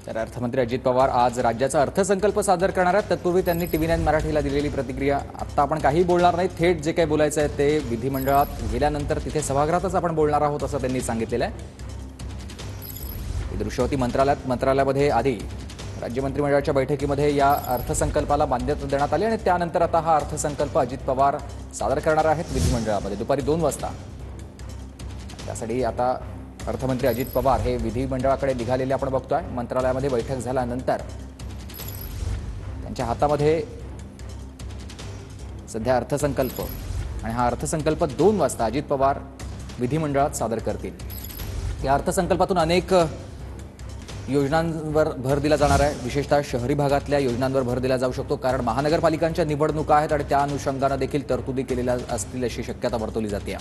तर अर्थमंत्री अजित पवार आज राज्याचा अर्थसंकल्प सादर करणार आहेत। तत्पूर्वी त्यांनी TV9 मराठीला दिलेली प्रतिक्रिया। आता आपण काही बोलणार नाही, थेट जे काही बोलायचं आहे ते विधिमंडळात गेल्यानंतर तिथे सभागृहातच आपण बोलणार आहोत असं त्यांनी सांगितलेलं आहे। ही दृश्य होती मंत्रालयामध्ये आधी राज्य मंत्रिमंडळाच्या बैठकीमध्ये या अर्थसंकल्पाला मान्यता देण्यात आली आणि त्यानंतर आता हा अर्थसंकल्प अजित पवार सादर करणार आहेत विधिमंडळामध्ये दुपारी 2 वाजता। त्यासाठी आता अर्थमंत्री अजित पवार हे विधिमंडळाकडे निघालेले आपण बघतोय। मंत्रालयामध्ये बैठक झाल्यानंतर त्यांच्या हातामध्ये सध्या अर्थसंकल्प आणि हा अर्थसंकल्प 2 वाजता अजित पवार विधिमंडळात सादर करतील। या अर्थसंकल्पातून अनेक योजनांवर भर दिला जाणार आहे। विशेषतः शहरी भागातल्या योजनांवर भर दिला जाऊ शकतो, कारण महानगरपालिकांच्या निवडणुका आहेत आणि त्या अनुषंगाने देखील तरतुदी केलेल्या असतील अशी शक्यता वर्तवली जाते।